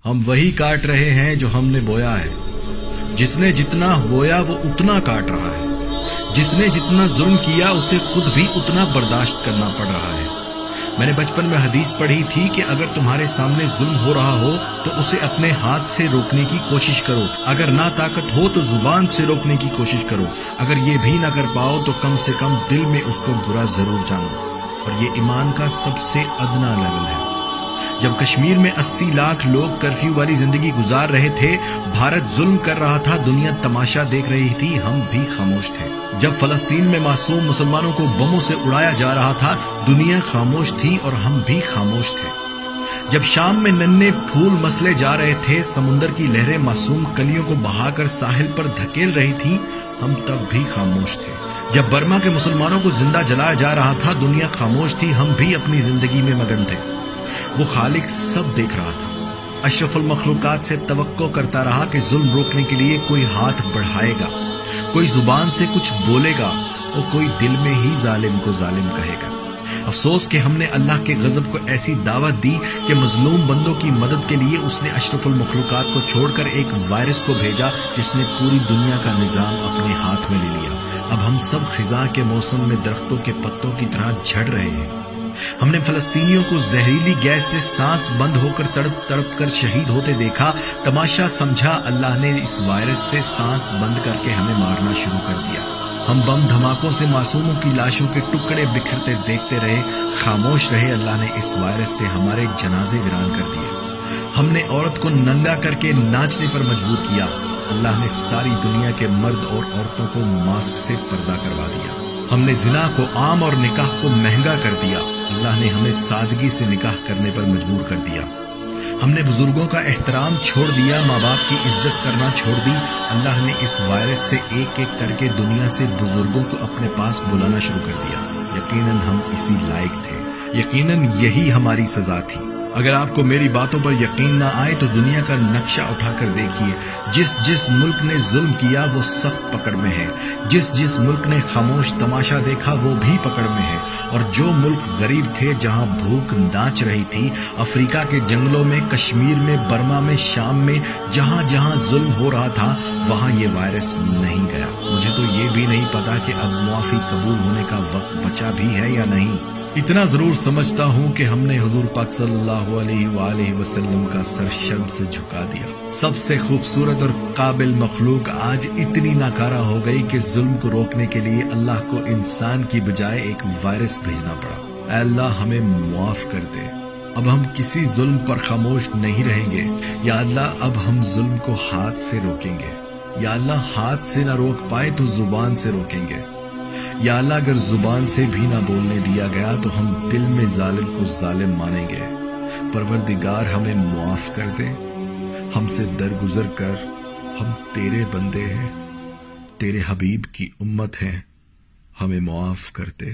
ہم وہی کاٹ رہے ہیں جو ہم نے بویا ہے. جس نے جتنا بویا وہ اتنا کاٹ رہا ہے. جس نے جتنا ظلم کیا اسے خود بھی اتنا برداشت کرنا پڑ رہا ہے. میں نے بچپن میں حدیث پڑھی تھی کہ اگر تمہارے سامنے ظلم ہو رہا ہو تو اسے اپنے ہاتھ سے روکنے کی کوشش کرو. اگر نہ طاقت ہو تو زبان سے روکنے کی کوشش کرو. اگر یہ بھی نہ کر پاؤ تو کم سے کم دل میں اس کو برا ضرور جانو. اور یہ ایمان کا سب سے ادنا لیول ہے. جب کشمیر میں 80 لاکھ لوگ کرفیو والی زندگی گزار رہے تھے، بھارت ظلم کر رہا تھا، دنیا تماشا دیکھ رہی تھی، ہم بھی خاموش تھے. جب فلسطین میں معصوم مسلمانوں کو بموں سے اڑایا جا رہا تھا، دنیا خاموش تھی اور ہم بھی خاموش تھے. جب شام میں ننھے پھول مسلے جا رہے تھے، سمندر کی لہریں معصوم کلیوں کو بہا کر ساحل پر دھکیل رہی تھیں، ہم تب بھی خاموش تھے. جب برما کے مسلمانوں کو زندہ جلایا جا رہا تھا، دنیا خاموش تھی، ہم بھی اپنی زندگی میں مگن تھے. وہ خالق سب دیکھ رہا تھا. اشرف المخلوقات سے توقع کرتا رہا کہ ظلم روکنے کے لیے کوئی ہاتھ بڑھائے گا، کوئی زبان سے کچھ بولے گا اور کوئی دل میں ہی ظالم کو ظالم کہے گا. افسوس کہ ہم نے اللہ کے غضب کو ایسی دعوت دی کہ مظلوم بندوں کی مدد کے لیے اس نے اشرف المخلوقات کو چھوڑ کر ایک وائرس کو بھیجا جس نے پوری دنیا کا نظام اپنے ہاتھ میں لے لیا. اب ہم سب خزاں کے موسم میں درختوں کے پتوں کی طرح جھڑ رہے ہیں. ہم نے فلسطینیوں کو زہریلی گیس سے سانس بند ہو کر تڑپ تڑپ کر شہید ہوتے دیکھا. تماشا سمجھا اللہ نے اس وائرس سے سانس بند کر کے ہمیں مارنا شروع کر دیا. ہم بم دھماکوں سے معصوموں کی لاشوں کے ٹکڑے بکھرتے دیکھتے رہے، خاموش رہے. اللہ نے اس وائرس سے ہمارے جنازے ویران کر دیے. ہم نے عورت کو ننگا کر کے ناچنے پر مجبور کیا. اللہ نے ساری دنیا کے مرد اور عورتوں کو ماسک سے پردہ کروا دیا. ہم نے زنا کو عام اور نکاح کو مہنگا کر دیا. اللہ نے ہمیں سادگی سے نکاح کرنے پر مجبور کر دیا. ہم نے بزرگوں کا احترام چھوڑ دیا، ماں باپ کی عزت کرنا چھوڑ دی. اللہ نے اس وائرس سے ایک ایک کر کے دنیا سے بزرگوں کو اپنے پاس بلانا شروع کر دیا. یقیناً ہم اسی لائق تھے، یقیناً یہی ہماری سزا تھی. اگر آپ کو میری باتوں پر یقین نہ آئے تو دنیا کا نقشہ اٹھا کر دیکھیے. جس ملک نے ظلم کیا وہ سخت پکڑ میں ہے. جس ملک نے خاموش تماشا دیکھا وہ بھی پکڑ میں ہے. اور جو ملک غریب تھے، جہاں بھوک ناچ رہی تھی، افریقہ کے جنگلوں میں، کشمیر میں، برما میں، شام میں، جہاں جہاں ظلم ہو رہا تھا وہاں یہ وائرس نہیں گیا. مجھے تو یہ بھی نہیں پتا کہ اب معافی قبول ہونے کا وقت بچا بھی ہے یا نہیں. اتنا ضرور سمجھتا ہوں کہ ہم نے حضور پاک صلی اللہ علیہ وآلہ وسلم کا سر شرم سے جھکا دیا. سب سے خوبصورت اور قابل مخلوق آج اتنی ناکارہ ہو گئی کہ ظلم کو روکنے کے لیے اللہ کو انسان کی بجائے ایک وائرس بھیجنا پڑا. اے اللہ ہمیں معاف کر دے. اب ہم کسی ظلم پر خاموش نہیں رہیں گے. یا اللہ اب ہم ظلم کو ہاتھ سے روکیں گے. یا اللہ ہاتھ سے نہ روک پائے تو زبان سے روکیں گے. یا اللہ اگر زبان سے بھی نہ بولنے دیا گیا تو ہم دل میں ظالم کو ظالم مانیں گے. پروردگار ہمیں معاف کر دے. ہم سے درگزر کر. ہم تیرے بندے ہیں، تیرے حبیب کی امت ہیں. ہمیں معاف کر دے.